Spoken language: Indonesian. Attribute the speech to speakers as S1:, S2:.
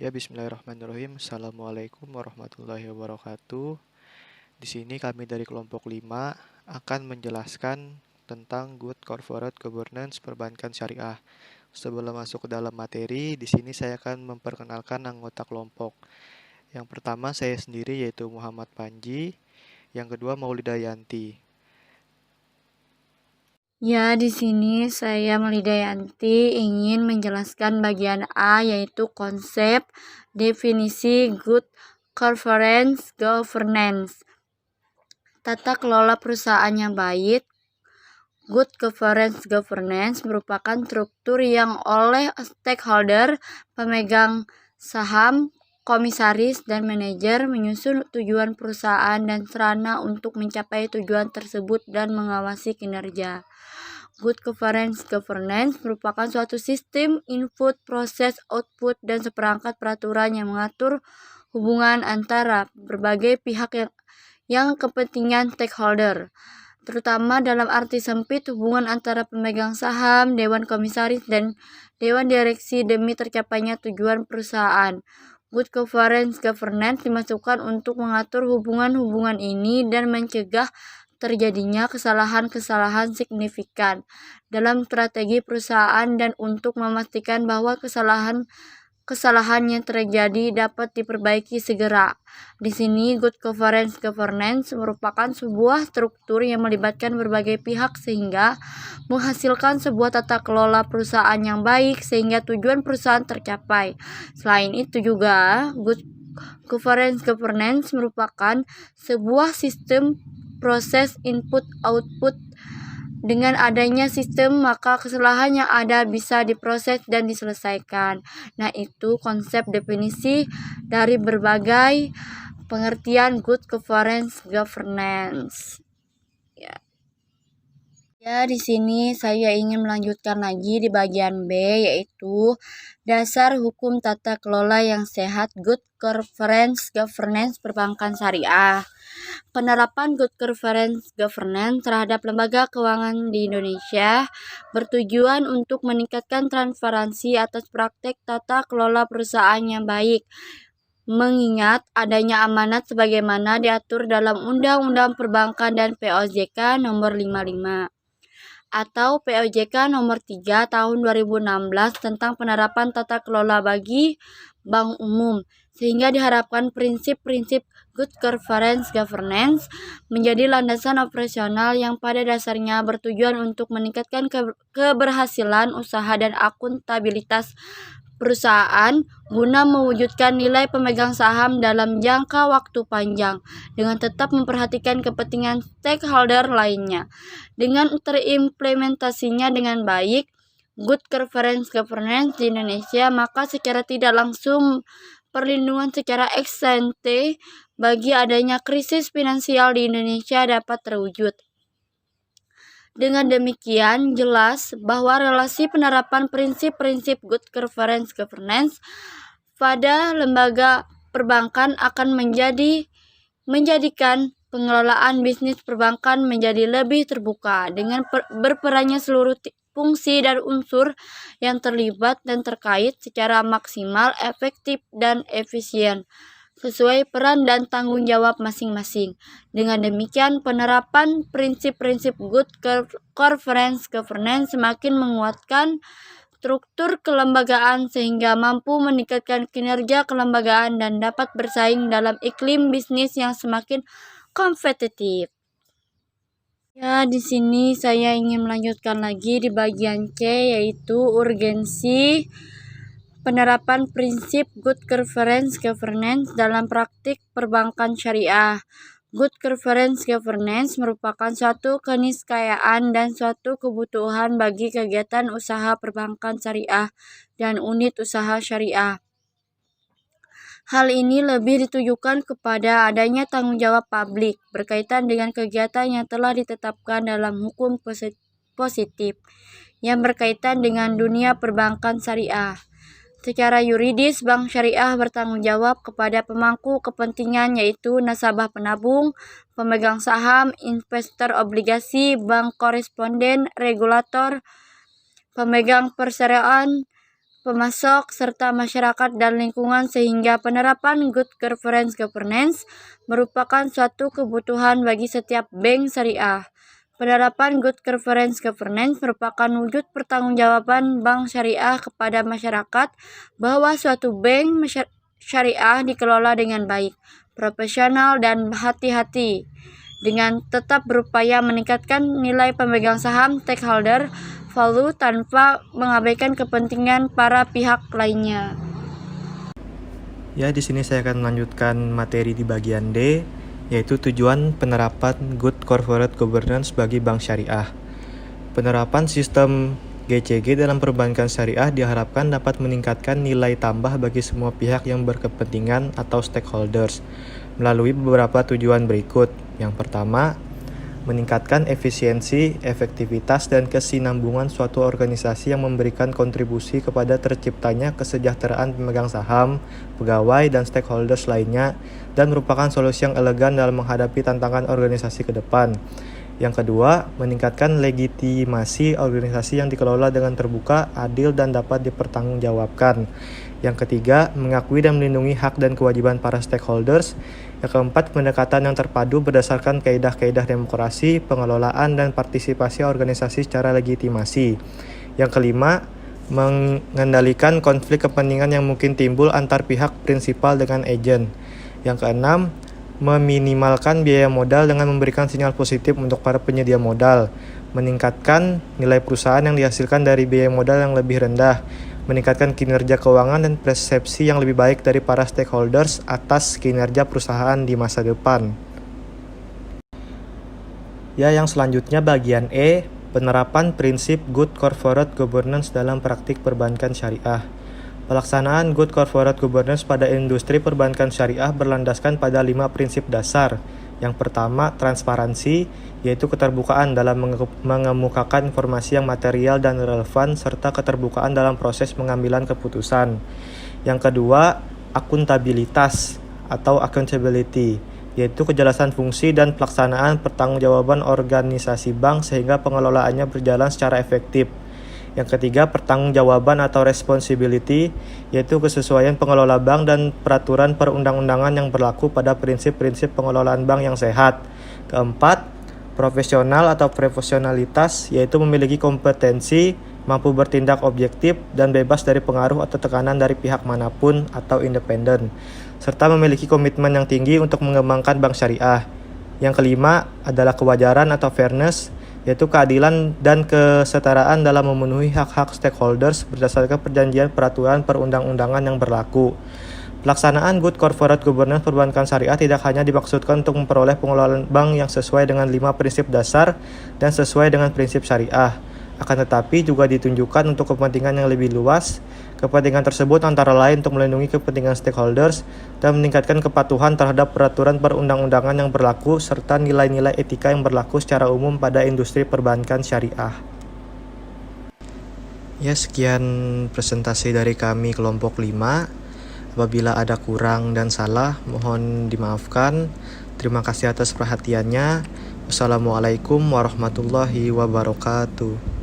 S1: Ya, bismillahirrahmanirrahim. Assalamualaikum warahmatullahi wabarakatuh. Di sini kami dari kelompok 5 akan menjelaskan tentang Good Corporate Governance Perbankan Syariah. Sebelum masuk ke dalam materi, di sini saya akan memperkenalkan anggota kelompok. Yang pertama saya sendiri yaitu Muhammad Panji, yang kedua Maulida Yanti.
S2: Ya, di sini saya Maulida Yanti ingin menjelaskan bagian A, yaitu konsep definisi Good Corporate Governance. Tata kelola perusahaan yang baik. Good Corporate Governance merupakan struktur yang oleh stakeholder, pemegang saham, komisaris, dan manajer menyusun tujuan perusahaan dan sarana untuk mencapai tujuan tersebut dan mengawasi kinerja. Good Governance merupakan suatu sistem input, proses, output, dan seperangkat peraturan yang mengatur hubungan antara berbagai pihak yang kepentingan stakeholder, terutama dalam arti sempit hubungan antara pemegang saham, dewan komisaris, dan dewan direksi demi tercapainya tujuan perusahaan. Good Governance dimasukkan untuk mengatur hubungan-hubungan ini dan mencegah terjadinya kesalahan-kesalahan signifikan dalam strategi perusahaan dan untuk memastikan bahwa kesalahan yang terjadi dapat diperbaiki segera. Di sini, Good Governance merupakan sebuah struktur yang melibatkan berbagai pihak sehingga menghasilkan sebuah tata kelola perusahaan yang baik sehingga tujuan perusahaan tercapai. Selain itu juga, Good Governance merupakan sebuah sistem proses input-output. Dengan adanya sistem, maka kesalahan yang ada bisa diproses dan diselesaikan. Nah, itu konsep definisi dari berbagai pengertian Good Governance. Ya, di sini saya ingin melanjutkan lagi di bagian B, yaitu dasar hukum tata kelola yang sehat Good Governance Perbankan Syariah. Penerapan Good Governance terhadap lembaga keuangan di Indonesia bertujuan untuk meningkatkan transparansi atas praktek tata kelola perusahaan yang baik, mengingat adanya amanat sebagaimana diatur dalam Undang-Undang Perbankan dan POJK Nomor 55 atau POJK Nomor 3 Tahun 2016 tentang penerapan tata kelola bagi bank umum, sehingga diharapkan prinsip-prinsip Good Governance menjadi landasan operasional yang pada dasarnya bertujuan untuk meningkatkan keberhasilan usaha dan akuntabilitas perusahaan guna mewujudkan nilai pemegang saham dalam jangka waktu panjang dengan tetap memperhatikan kepentingan stakeholder lainnya. Dengan terimplementasinya dengan baik Good Governance di Indonesia, maka secara tidak langsung perlindungan secara ex ante bagi adanya krisis finansial di Indonesia dapat terwujud. Dengan demikian, jelas bahwa relasi penerapan prinsip-prinsip Good Governance pada lembaga perbankan akan menjadikan pengelolaan bisnis perbankan menjadi lebih terbuka dengan berperannya seluruh fungsi dan unsur yang terlibat dan terkait secara maksimal, efektif, dan efisien sesuai peran dan tanggung jawab masing-masing. Dengan demikian, penerapan prinsip-prinsip Good Governance semakin menguatkan struktur kelembagaan sehingga mampu meningkatkan kinerja kelembagaan dan dapat bersaing dalam iklim bisnis yang semakin kompetitif. Ya, di sini saya ingin melanjutkan lagi di bagian C, yaitu urgensi penerapan prinsip Good Governance dalam praktik perbankan syariah. Good Governance merupakan suatu keniscayaan dan suatu kebutuhan bagi kegiatan usaha perbankan syariah dan unit usaha syariah. Hal ini lebih ditujukan kepada adanya tanggung jawab publik berkaitan dengan kegiatan yang telah ditetapkan dalam hukum positif yang berkaitan dengan dunia perbankan syariah. Secara yuridis, bank syariah bertanggung jawab kepada pemangku kepentingan yaitu nasabah penabung, pemegang saham, investor obligasi, bank koresponden, regulator, pemegang perseriaan, pemasok, serta masyarakat dan lingkungan sehingga penerapan good governance merupakan suatu kebutuhan bagi setiap bank syariah. Penerapan good governance merupakan wujud pertanggungjawaban bank syariah kepada masyarakat bahwa suatu bank syariah dikelola dengan baik, profesional, dan hati-hati, dengan tetap berupaya meningkatkan nilai pemegang saham stakeholder value tanpa mengabaikan kepentingan para pihak lainnya.
S1: Ya, di sini saya akan melanjutkan materi di bagian D, yaitu tujuan penerapan good corporate governance bagi bank syariah. Penerapan sistem GCG dalam perbankan syariah diharapkan dapat meningkatkan nilai tambah bagi semua pihak yang berkepentingan atau stakeholders melalui beberapa tujuan berikut. Yang pertama, meningkatkan efisiensi, efektivitas, dan kesinambungan suatu organisasi yang memberikan kontribusi kepada terciptanya kesejahteraan pemegang saham, pegawai, dan stakeholders lainnya, dan merupakan solusi yang elegan dalam menghadapi tantangan organisasi ke depan. Yang kedua, meningkatkan legitimasi organisasi yang dikelola dengan terbuka, adil, dan dapat dipertanggungjawabkan. Yang ketiga, mengakui dan melindungi hak dan kewajiban para stakeholders. Yang keempat, pendekatan yang terpadu berdasarkan kaidah-kaidah demokrasi, pengelolaan, dan partisipasi organisasi secara legitimasi. Yang kelima, mengendalikan konflik kepentingan yang mungkin timbul antar pihak prinsipal dengan agen. Yang keenam, meminimalkan biaya modal dengan memberikan sinyal positif untuk para penyedia modal, meningkatkan nilai perusahaan yang dihasilkan dari biaya modal yang lebih rendah, meningkatkan kinerja keuangan dan persepsi yang lebih baik dari para stakeholders atas kinerja perusahaan di masa depan. Ya, yang selanjutnya bagian E, penerapan prinsip good corporate governance dalam praktik perbankan syariah. Pelaksanaan good corporate governance pada industri perbankan syariah berlandaskan pada 5 prinsip dasar. Yang pertama, transparansi, yaitu keterbukaan dalam mengemukakan informasi yang material dan relevan, serta keterbukaan dalam proses pengambilan keputusan. Yang kedua, akuntabilitas atau accountability, yaitu kejelasan fungsi dan pelaksanaan pertanggungjawaban organisasi bank sehingga pengelolaannya berjalan secara efektif. Yang ketiga, pertanggungjawaban atau responsibility, yaitu kesesuaian pengelola bank dan peraturan perundang-undangan yang berlaku pada prinsip-prinsip pengelolaan bank yang sehat. Keempat, profesional atau profesionalitas, yaitu memiliki kompetensi, mampu bertindak objektif, dan bebas dari pengaruh atau tekanan dari pihak manapun atau independen, serta memiliki komitmen yang tinggi untuk mengembangkan bank syariah. Yang kelima adalah kewajaran atau fairness, yaitu keadilan dan kesetaraan dalam memenuhi hak-hak stakeholders berdasarkan perjanjian peraturan perundang-undangan yang berlaku. Pelaksanaan good corporate governance perbankan syariah tidak hanya dimaksudkan untuk memperoleh pengelolaan bank yang sesuai dengan 5 prinsip dasar dan sesuai dengan prinsip syariah, akan tetapi juga ditunjukkan untuk kepentingan yang lebih luas. Kepentingan tersebut antara lain untuk melindungi kepentingan stakeholders dan meningkatkan kepatuhan terhadap peraturan perundang-undangan yang berlaku serta nilai-nilai etika yang berlaku secara umum pada industri perbankan syariah. Ya, sekian presentasi dari kami kelompok 5. Apabila ada kurang dan salah, mohon dimaafkan. Terima kasih atas perhatiannya. Wassalamualaikum warahmatullahi wabarakatuh.